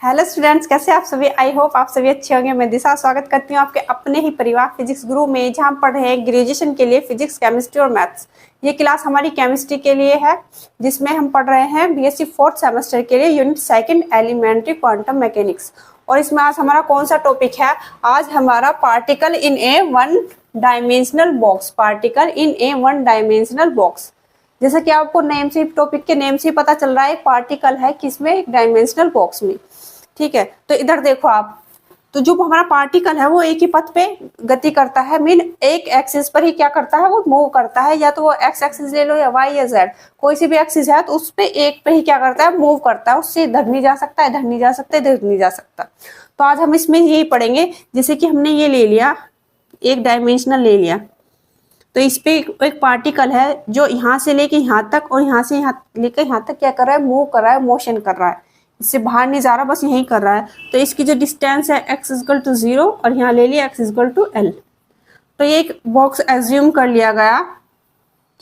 Hello students, कैसे आप सभी। आई होप आप सभी अच्छे होंगे। मैं दिशा स्वागत करती हूँ आपके अपने ही परिवार फिजिक्स गुरु में, जहाँ पढ़ रहे हैं ग्रेजुएशन के लिए फिजिक्स, केमिस्ट्री और मैथ्स। ये क्लास हमारी केमिस्ट्री के लिए है, जिसमें हम पढ़ रहे हैं बीएससी फोर्थ सेमेस्टर के लिए unit second elementary quantum mechanics. और इसमें आज हमारा कौन सा टॉपिक है? आज हमारा particle in A one dimensional box. Particle in A one dimensional box, जैसा कि आपको नेम से, टॉपिक के नेम से पता चल रहा है, एक पार्टिकल है किसमें? एक डायमेंशनल बॉक्स में। ठीक है, तो इधर देखो आप, तो जो हमारा पार्टिकल है वो एक ही पथ पे गति करता है, मीन एक एक्सिस पर ही क्या करता है, वो मूव करता है। या तो वो एक्स एक्सिस ले लो या वाई या जेड, कोई सी भी एक्सिस है तो उस पे एक पे ही क्या करता है, मूव करता है। उससे इधर नहीं जा सकता, इधर नहीं जा सकता, इधर नहीं जा सकता। तो आज हम इसमें यही पढ़ेंगे। जैसे कि हमने ये ले लिया, एक डायमेंशनल ले लिया, तो इस पे एक पार्टिकल है जो यहाँ से लेके यहाँ तक और यहाँ से यहाँ लेकर यहाँ तक क्या कर रहा है, मूव कर रहा है, मोशन कर रहा है। इससे बाहर नहीं जा रहा, बस यही कर रहा है। तो इसकी जो डिस्टेंस है x इक्वल टू 0 और यहाँ ले लिया x इक्वल टू l। तो ये एक बॉक्स एज्यूम कर लिया गया।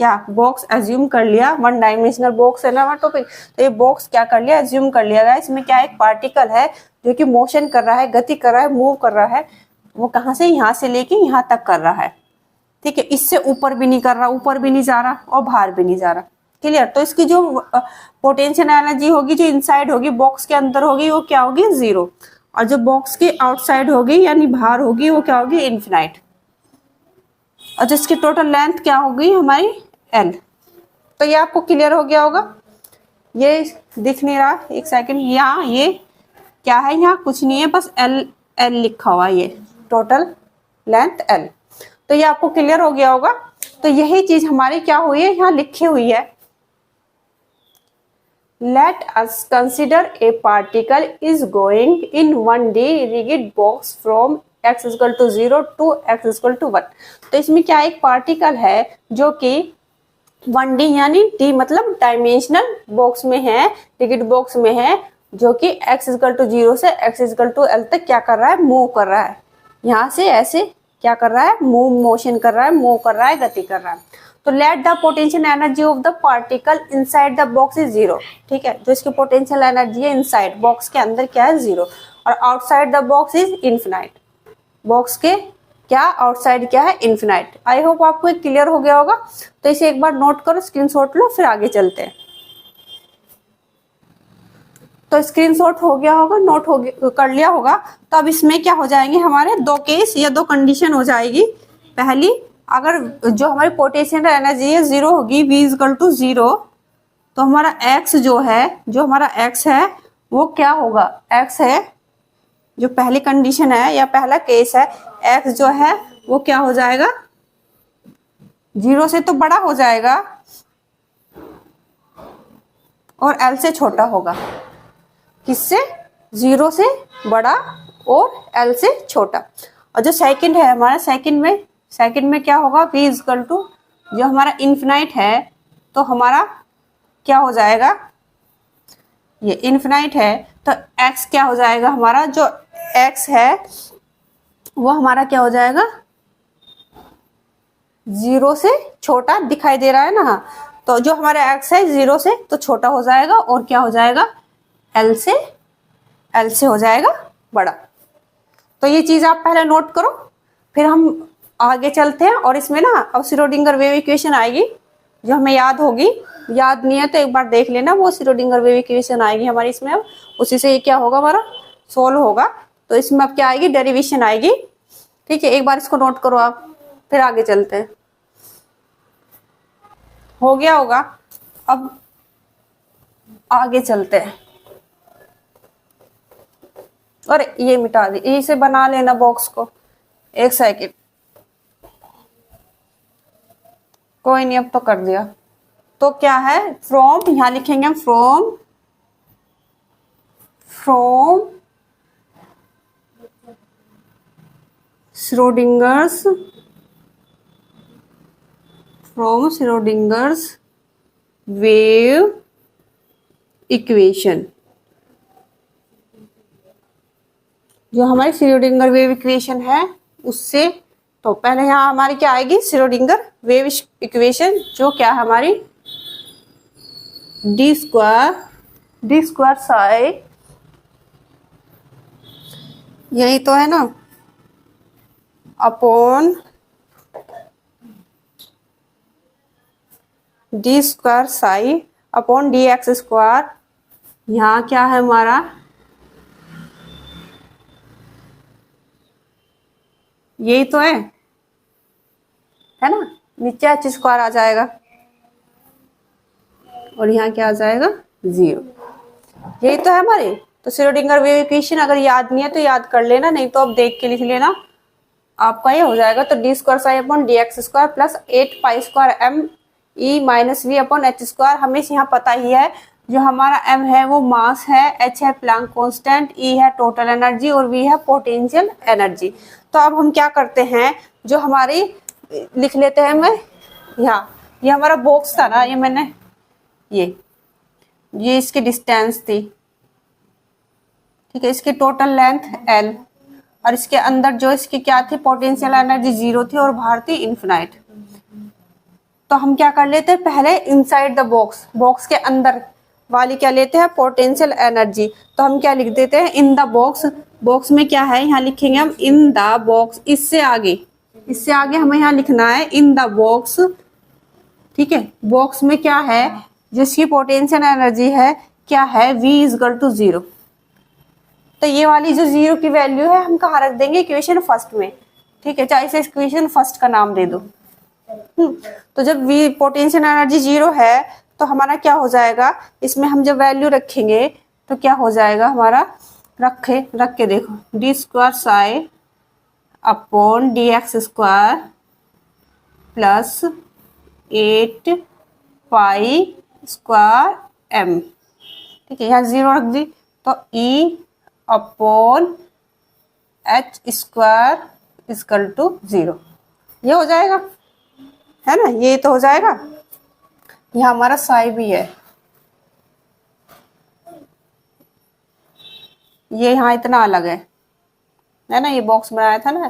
क्या बॉक्स एज्यूम कर लिया? वन डायमेंशनल बॉक्स है ना हमारा टॉपिक, तो ये बॉक्स क्या कर लिया, एज्यूम कर लिया गया। इसमें क्या एक पार्टिकल है जो कि मोशन कर रहा है, गति कर रहा है, मूव कर रहा है। वो कहाँ से? यहाँ से लेके यहाँ तक कर रहा है। ठीक है, इससे ऊपर भी नहीं कर रहा, ऊपर भी नहीं जा रहा और बाहर भी नहीं जा रहा। क्लियर? तो इसकी जो पोटेंशियल एनर्जी होगी, जो इनसाइड होगी, बॉक्स के अंदर होगी, वो क्या होगी? 0। और जो बॉक्स के आउटसाइड होगी यानी बाहर होगी, वो क्या होगी? इन्फिनाइट। और जो इसकी टोटल लेंथ क्या होगी हमारी? l। तो ये आपको क्लियर हो गया होगा। ये दिख नहीं रहा, एक सेकंड। यहाँ ये क्या है? यहाँ कुछ नहीं है, बस l लिखा हुआ है, ये टोटल लेंथ l। तो ये आपको क्लियर हो गया होगा। तो यही चीज हमारी क्या हुई है, यहाँ लिखी हुई है। Let us consider a particle is going in 1D rigid box from x equal to 0 to x equal to 1। तो इसमें क्या एक पार्टिकल है जो कि 1D यानी D मतलब डायमेंशनल बॉक्स में है, रिगिड बॉक्स में है, जो कि x इक्वल टू 0 से x इक्वल टू l तक क्या कर रहा है? मूव कर रहा है। यहाँ से ऐसे क्या कर रहा है? मोशन कर रहा है, मूव कर रहा है, गति कर रहा है। तो let the potential energy of the particle inside the box is 0। ठीक है, जो इसकी पोटेंशियल एनर्जी है इनसाइड बॉक्स के अंदर क्या है? 0। और outside the box is infinite. Box के क्या आउटसाइड क्या है? इन्फिनाइट। आई होप आपको एक क्लियर हो गया होगा। तो इसे एक बार नोट करो, स्क्रीनशॉट लो, फिर आगे चलते हैं। तो स्क्रीनशॉट हो गया होगा, नोट हो कर लिया होगा। तो अब इसमें क्या हो जाएंगे हमारे? दो केस या दो कंडीशन हो जाएगी। पहली, अगर जो हमारी पोटेंशियल एनर्जी है 0 होगी, v इक्वल टू 0, तो हमारा x जो है, जो हमारा x है वो क्या होगा? x है, जो पहली कंडीशन है या पहला केस है, x जो है वो क्या हो जाएगा? 0 से तो बड़ा हो जाएगा और l से छोटा होगा। किससे? 0 से बड़ा और l से छोटा। और जो सेकंड है हमारा, सेकंड में क्या होगा? v इक्वल टू, जो हमारा इन्फिनाइट है, तो हमारा क्या हो जाएगा? ये इन्फिनाइट है, तो x क्या हो जाएगा हमारा? जो x है वो हमारा क्या हो जाएगा? 0 से छोटा दिखाई दे रहा है ना। तो जो हमारा x है 0 से तो छोटा हो जाएगा और क्या हो जाएगा? l से हो जाएगा बड़ा। तो ये चीज आप पहले नोट करो, फिर हम आगे चलते हैं। और इसमें ना अब श्रोडिंगर वेव इक्वेशन आएगी, जो हमें याद होगी। याद नहीं है तो एक बार देख लेना, वो श्रोडिंगर वेव इक्वेशन आएगी हमारी इसमें। अब उसी से ये क्या होगा हमारा? सोल्व होगा। तो इसमें अब क्या आएगी? डेरिवेशन आएगी। ठीक है, एक बार इसको नोट करो आप, फिर आगे चलते हैं। हो गया होगा। अब आगे चलते हैं। और ये मिटा दी, इसे बना लेना बॉक्स को। एक सेकेंड, कोई नहीं, अब तो कर दिया। तो क्या है? फ्रॉम, यहां लिखेंगे हम फ्रॉम श्रोडिंगर्स वेव इक्वेशन। जो हमारी श्रोडिंगर वेव इक्वेशन है उससे, तो पहले यहाँ हमारी क्या आएगी? श्रोडिंगर वेव इक्वेशन, जो क्या हमारी डी स्क्वायर साई यही तो है ना, upon D square psi upon d x square. यहाँ क्या है हमारा, यही तो है ना, नीचे एच स्क्वायर आ जाएगा और यहाँ क्या आ जाएगा 0। यही तो है हमारी। तो श्रोडिंगर वेव इक्वेशन अगर याद नहीं है तो याद कर लेना, नहीं तो अब देख के लिख लेना, आपका ये हो जाएगा। तो d square psi upon d x square plus 8 pi square m e minus v upon h square. हमें यहाँ पता ही है जो हमारा m है वो मास है, h है प्लैंक कांस्टेंट, e है टोटल एनर्जी और v है पोटेंशियल एनर्जी। तो अब हम क्या करते हैं, जो हमारी लिख लेते हैं मैं यहाँ, ये हमारा बॉक्स था ना, ये मैंने ये इसकी डिस्टेंस थी, ठीक है, इसकी टोटल लेंथ l और इसके अंदर जो इसकी क्या थी पोटेंशियल एनर्जी 0 थी और बाहर थी इन्फिनाइट। तो हम क्या कर लेते हैं, पहले इनसाइड द बॉक्स, बॉक्स के अंदर वाली क्या लेते हैं पोटेंशियल एनर्जी। तो हम क्या लिख देते हैं इन द बॉक्स, बॉक्स में क्या है यहाँ लिखेंगे हम इन द बॉक्स, इससे आगे हमें यहाँ लिखना है इन द बॉक्स, ठीक है। बॉक्स में क्या है, जिसकी पोटेंशियल एनर्जी है क्या है v इजकल टू 0। तो ये वाली जो 0 की वैल्यू है हम कहाँ रख देंगे, इक्वेशन फर्स्ट में, ठीक है, चाहे इसे इक्वेशन फर्स्ट का नाम दे दो। तो जब v पोटेंशियल एनर्जी 0 है तो हमारा क्या हो जाएगा, इसमें हम जब वैल्यू रखेंगे तो क्या हो जाएगा हमारा, रख के देखो d square psi upon d x square plus 8 pi square m, ठीक है, यहाँ 0 रख दी तो e upon h square is equal to 0। ये हो जाएगा, है ना, ये तो हो जाएगा। यहाँ हमारा साई भी है, ये यहाँ इतना अलग है ना, ये बॉक्स बनाया था ना,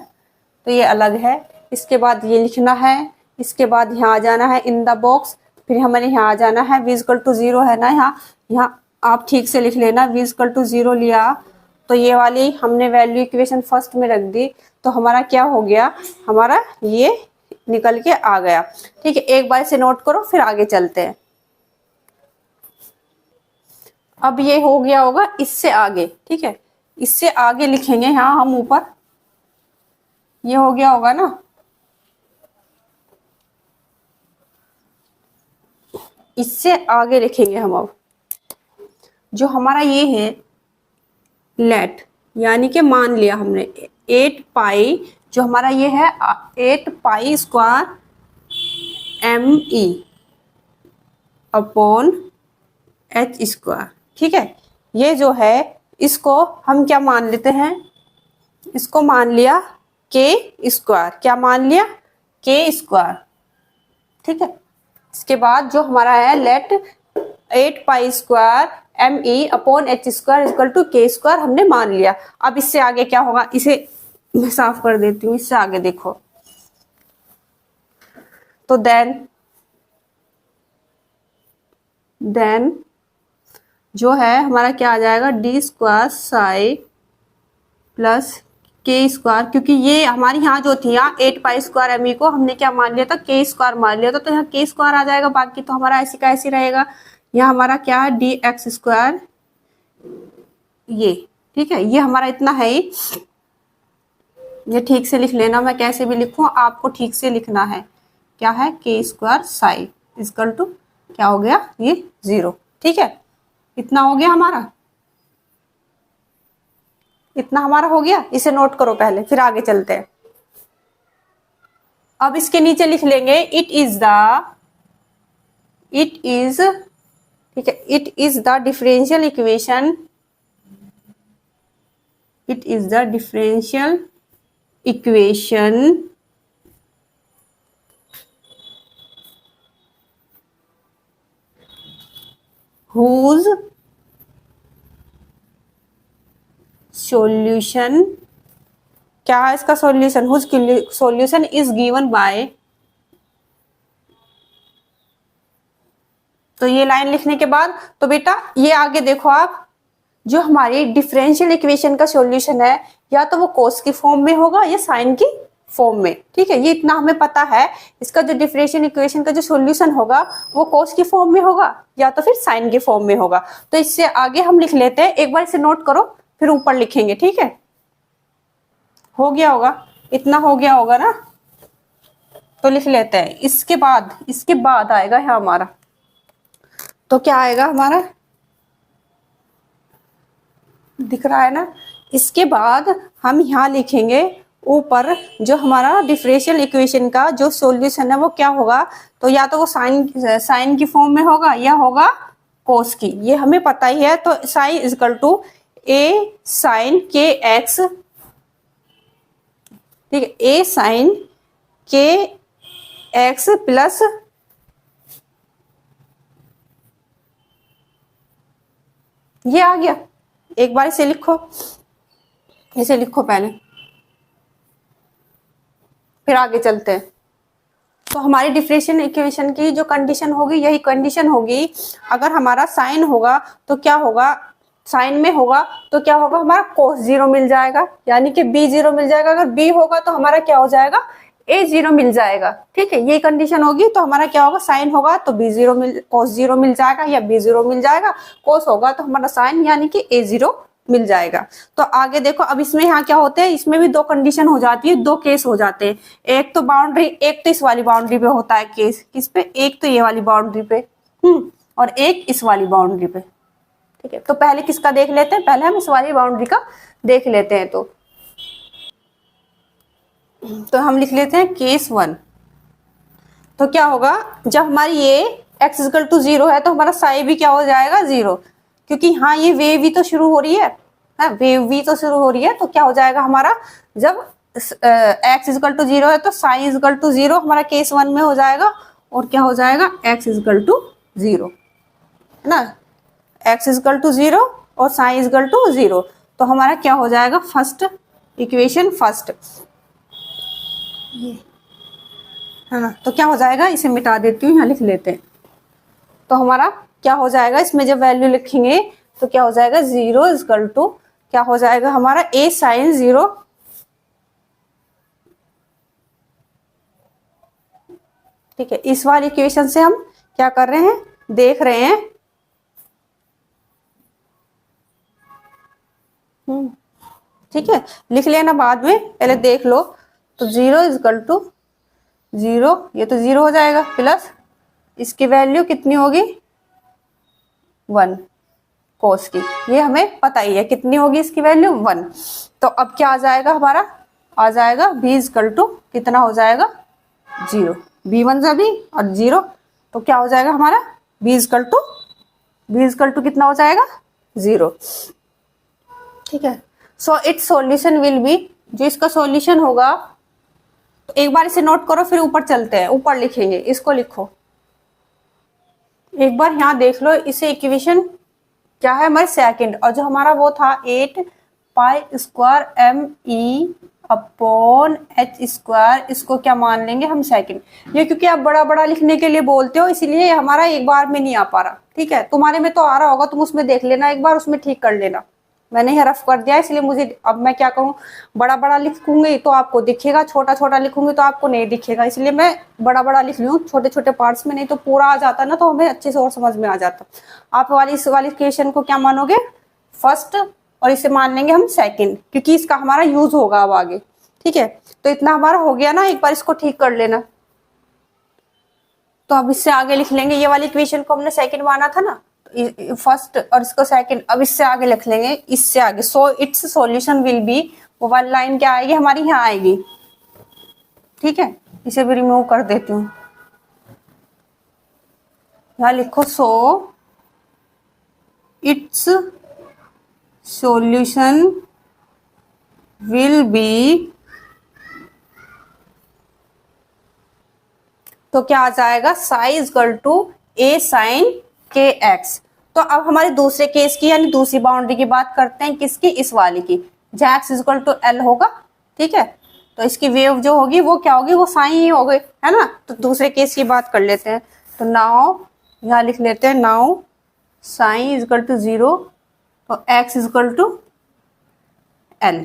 तो ये अलग है। इसके बाद ये लिखना है, इसके बाद यहाँ आ जाना है इन द बॉक्स, फिर हमें यहाँ आ जाना है v इक्वल टू 0 है ना, यहाँ आप ठीक से लिख लेना v इक्वल टू 0 लिया तो ये वाली हमने वैल्यू इक्वेशन फर्स्ट में रख दी, तो हमारा क्या हो गया, हमारा ये निकल के आ गया, ठीक है। एक बार से नोट करो फिर आगे चलते हैं। अब ये हो गया होगा इससे आगे, ठीक है, इससे आगे लिखेंगे यहाँ हम ऊपर, ये हो गया होगा ना, इससे आगे लिखेंगे हम। अब जो हमारा ये है लेट, यानी कि मान लिया हमने 8 पाई, जो हमारा ये है 8 pi square m e upon h square, ठीक है। ये जो है इसको हम क्या मान लेते हैं, इसको मान लिया के स्क्वायर, क्या मान लिया के स्क्वायर, ठीक है। इसके बाद जो हमारा है let 8 pi square m e upon h square equal to k square हमने मान लिया। अब इससे आगे क्या होगा, इसे मैं साफ कर देती हूँ, इससे आगे देखो, तो देन जो है हमारा क्या आ जाएगा डी स्क्वायर साई प्लस के स्क्वायर, क्योंकि ये हमारी यहाँ जो थी यहाँ 8 पाई स्क्वायर एम ई को हमने क्या मान लिया था के स्क्वायर मान लिया था, तो यहाँ के स्क्वायर आ जाएगा, बाकी तो हमारा ऐसी का ऐसी रहेगा। यहाँ हमारा क्या है डी एक्स स्क्वायर, ये ठीक है, ये हमारा इतना है ही, ये ठीक से लिख लेना, मैं कैसे भी लिखूं आपको ठीक से लिखना है, क्या है के स्क्वायर साई इक्वल टू क्या हो गया ये 0, ठीक है। इतना हो गया हमारा, इतना हमारा हो गया, इसे नोट करो पहले फिर आगे चलते हैं। अब इसके नीचे लिख लेंगे इट इज ठीक है, it is the differential equation, it is the differential equation whose solution, क्या है इसका solution, whose solution is given by, तो ये लाइन लिखने के बाद तो बेटा ये आगे देखो आप, जो हमारी डिफरेंशियल इक्वेशन का सॉल्यूशन है या तो वो कोस की फॉर्म में होगा या साइन की फॉर्म में। ठीक है, ये इतना हमें पता है। इसका जो डिफरेंशियल इक्वेशन का जो सॉल्यूशन होगा वो कोस की फॉर्म में होगा या तो फिर साइन की फॉर्म में होगा। तो इससे आगे हम लिख लेते हैं, एक बार इसे नोट करो फिर ऊपर लिखेंगे। ठीक है, हो गया होगा, इतना हो गया होगा ना, तो लिख लेते हैं। इसके बाद आएगा है हमारा, तो क्या आएगा हमारा, दिख रहा है ना। इसके बाद हम यहाँ लिखेंगे ऊपर जो हमारा डिफरेंशियल इक्वेशन का जो सॉल्यूशन है वो क्या होगा, तो या तो वो साइन की फॉर्म में होगा या होगा कोस की, ये हमें पता ही है। तो sine is equal to a sine k x, ठीक है, a sine k x plus ये आ गया। एक बार इसे लिखो, इसे लिखो पहले, फिर आगे चलते हैं। तो हमारी डिफरेंशियल इक्वेशन की जो कंडीशन होगी यही कंडीशन होगी। अगर हमारा साइन होगा तो क्या होगा, साइन में होगा तो क्या होगा, हमारा कोस 0 मिल जाएगा, यानी कि b 0 मिल जाएगा। अगर b होगा तो हमारा क्या हो जाएगा, a 0 मिल जाएगा। ठीक है, ये कंडीशन होगी तो हमारा क्या होगा, साइन होगा तो b 0 कोस 0 मिल जाएगा या b 0 मिल जाएगा, कोस होगा तो हमारा साइन यानी कि a 0 मिल जाएगा। तो आगे देखो, अब इसमें यहाँ क्या होते हैं, इसमें भी दो कंडीशन हो जाती है, दो केस हो जाते हैं। एक तो बाउंड्री, एक तो इस वाली बाउंड्री पे होता है केस, किस पे, एक तो ये वाली बाउंड्री पे, और एक इस वाली बाउंड्री पे। ठीक है, तो पहले किसका देख लेते हैं, पहले हम इस वाली बाउंड्री का देख लेते हैं। तो हम लिख लेते हैं केस 1। तो क्या होगा, जब हमारी ये x इक्वल टू 0 है तो हमारा साई भी क्या हो जाएगा 0, क्योंकि हाँ ये वेव भी तो शुरू हो रही है, वेव भी तो शुरू हो रही है। तो क्या हो जाएगा हमारा, जब x इक्वल टू 0 है तो साई इक्वल टू 0 हमारा केस 1 में हो जाएगा, और क्या हो जाएगा x इक्वल टू 0, है ना, x इक्वल टू 0 और साई इक्वल टू 0। तो हमारा क्या हो जाएगा, फर्स्ट इक्वेशन फर्स्ट, है ना। तो क्या हो जाएगा, इसे मिटा देती हूँ, यहाँ लिख लेते हैं। तो हमारा क्या हो जाएगा, इसमें जब वैल्यू लिखेंगे तो क्या हो जाएगा, 0 इक्वल टू क्या हो जाएगा हमारा a साइन 0, ठीक है। इस वाली इक्वेशन से हम क्या कर रहे हैं, देख रहे हैं, ठीक है, लिख लेना बाद में, पहले देख लो। तो 0 इक्वल टू 0, ये तो 0 हो जाएगा, प्लस इसकी वैल्यू कितनी होगी 1 कोस की, ये हमें पता ही है कितनी होगी इसकी वैल्यू 1। तो अब क्या आ जाएगा हमारा, आ जाएगा b इक्वल टू कितना हो जाएगा 0, b1 जा भी और 0, तो क्या हो जाएगा हमारा b इक्वल टू कितना हो जाएगा 0। ठीक है, सो इट्स सॉल्यूशन विल बी, जो इसका सॉल्यूशन होगा, तो एक बार इसे नोट करो फिर ऊपर चलते हैं, ऊपर लिखेंगे, इसको लिखो एक बार, यहाँ देख लो। इसे इक्वेशन क्या है हमारे सेकंड, और जो हमारा वो था 8 pi square me upon h square, इसको क्या मान लेंगे हम सेकंड। ये क्योंकि आप बड़ा बड़ा लिखने के लिए बोलते हो इसलिए हमारा एक बार में नहीं आ पा रहा। ठीक है, तुम्हारे में तो आ रहा होगा, तुम उसमें देख लेना एक बार, उसमें ठीक कर लेना। मैंने ये रफ कर दिया इसलिए मुझे, अब मैं क्या करूँ, बड़ा बड़ा लिखूंगी तो आपको दिखेगा, छोटा छोटा लिखूंगी तो आपको नहीं दिखेगा, इसलिए मैं बड़ा बड़ा लिख लूँ छोटे छोटे पार्ट्स में, नहीं तो पूरा आ जाता ना तो हमें अच्छे से और समझ में आ जाता। आप इस वाली इक्वेशन को क्या मानोगे, फर्स्ट, और इसे मान लेंगे हम सेकंड, क्योंकि इसका हमारा यूज होगा अब आगे। ठीक है, तो इतना हमारा हो गया ना, एक बार इसको ठीक कर लेना। तो अब इससे आगे लिख लेंगे, ये वाली इक्वेशन को हमने सेकंड माना था ना, फर्स्ट और इसको सेकंड, अब इससे आगे लिख लेंगे, इससे आगे। सो इट्स सॉल्यूशन विल बी, वो वाली लाइन क्या आएगी हमारी, यहाँ आएगी। ठीक है, इसे भी रिमूव कर देती हूँ, यहाँ लिखो, so its solution will be, तो क्या आ जाएगा, psi equal to a sine k x. तो अब हमारे दूसरे केस की यानी दूसरी बाउंड्री की बात करते हैं, किसकी, इस वाली की, जहाँ एक्स इक्वल टू l होगा। ठीक है, तो इसकी वेव जो होगी वो क्या होगी, वो साइन ही हो गई, है ना। तो दूसरे केस की बात कर लेते हैं। तो नाउ यहाँ लिख लेते हैं, नाउ साइन इक्वल टू 0, और x इजकल टू n।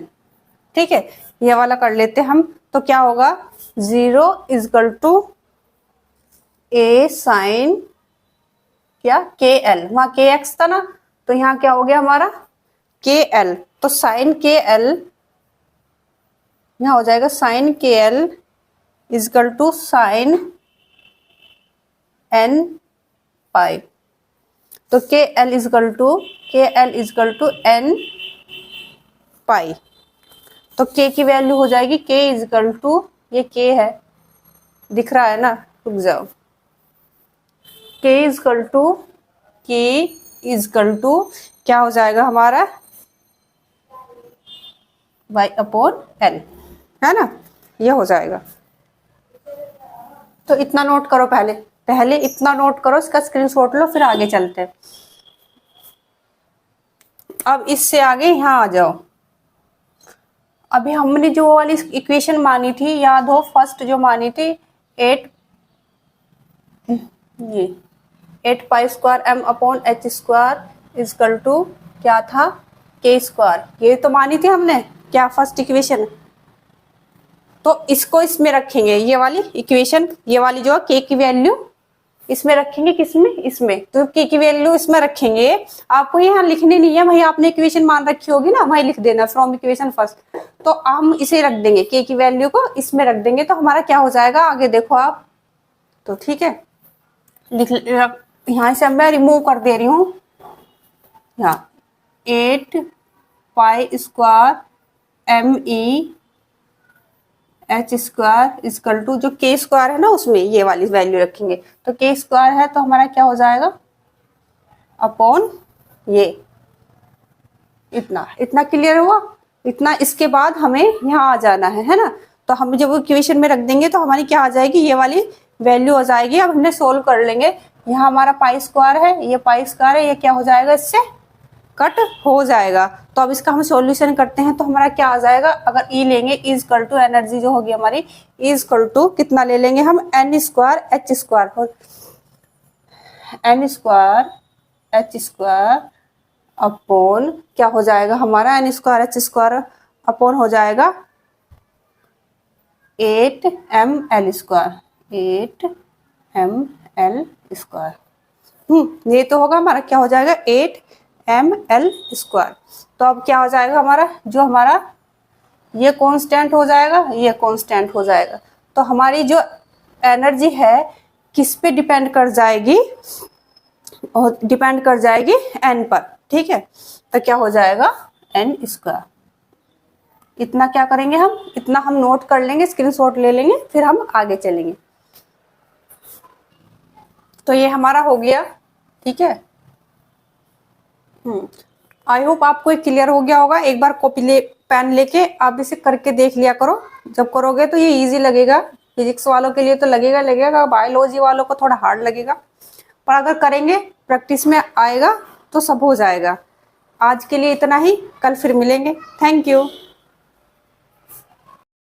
ठीक है, ये वाला कर लेते हम। तो क्या होगा 0 इजकल टू a साइन क्या kl, वहां kx था ना, तो यहाँ क्या हो गया हमारा kl। तो साइन kl यहाँ हो जाएगा sine kl is equal to sine n pi. तो kl is equal to n pi. तो k की वैल्यू हो जाएगी k इजकल टू, ये k है दिख रहा है ना, रुक जाओ, k इजकल टू क्या हो जाएगा हमारा y अपॉन l, है ना, ये हो जाएगा। तो इतना नोट करो, पहले इतना नोट करो, इसका स्क्रीनशॉट लो, फिर आगे चलते हैं। अब इससे आगे यहाँ आ जाओ। अभी हमने जो वाली इक्वेशन मानी थी, याद हो, फर्स्ट जो मानी थी 8 pi square m upon h square is equal to क्या था k स्क्वायर, ये तो मानी थी हमने क्या, फर्स्ट इक्वेशन। तो इसको इसमें रखेंगे, ये वाली इक्वेशन, ये वाली जो k की वैल्यू इसमें रखेंगे, किसमें, इसमें। तो k की वैल्यू इसमें रखेंगे, आपको यहाँ लिखनी नहीं है, वही आपने इक्वेशन मान रखी होगी ना, वही लिख देना फ्रॉम इक्वेशन फर्स्ट। तो हम इसे रख देंगे, k की वैल्यू को इसमें रख देंगे, तो हमारा क्या हो जाएगा, आगे देखो आप। तो ठीक है, यहाँ से मैं रिमूव कर दे रही हूँ, यहाँ 8 pi square m e h square is equal to जो k स्क्वायर है ना, उसमें ये वाली वैल्यू रखेंगे। तो k स्क्वायर है, तो हमारा क्या हो जाएगा अपॉन ये, इतना क्लियर हुआ। इतना, इसके बाद हमें यहाँ आ जाना है ना। तो हम जब इक्वेशन में रख देंगे तो हमारी क्या आ जाएगी, ये वाली वैल्यू हो जाएगी। अब हमने सोल्व कर लेंगे, यहाँ हमारा पाई स्क्वायर है, ये पाई स्क्वायर है, ये क्या हो जाएगा, इससे कट हो जाएगा। तो अब इसका हम सॉल्यूशन करते हैं, तो हमारा क्या आ जाएगा, अगर ई लेंगे, इजकल टू एनर्जी जो होगी हमारी इजकल टू कितना ले लेंगे हम, n square h square, n square h square upon क्या हो जाएगा हमारा, n square h square upon हो जाएगा 8ml स्क्वायर, 8ml स्क्वायर। ये तो होगा हमारा, क्या हो जाएगा 8ml स्क्वायर। तो अब क्या हो जाएगा हमारा, जो हमारा ये कांस्टेंट हो जाएगा, ये कांस्टेंट हो जाएगा। तो हमारी जो एनर्जी है किस पे डिपेंड कर जाएगी, और डिपेंड कर जाएगी n पर। ठीक है, तो क्या हो जाएगा n स्क्वायर। इतना क्या करेंगे हम, इतना हम नोट कर लेंगे, स्क्रीनशॉट ले लेंगे, फिर हम आगे चलेंगे। तो ये हमारा हो गया। ठीक है, आई होप आपको ये क्लियर हो गया होगा। एक बार कॉपी पेन लेके आप इसे करके देख लिया करो, जब करोगे तो ये इजी लगेगा। फिजिक्स वालों के लिए तो लगेगा, बायोलॉजी वालों को थोड़ा हार्ड लगेगा, पर अगर करेंगे, प्रैक्टिस में आएगा तो सब हो जाएगा। आज के लिए इतना ही, कल फिर मिलेंगे। Thank you.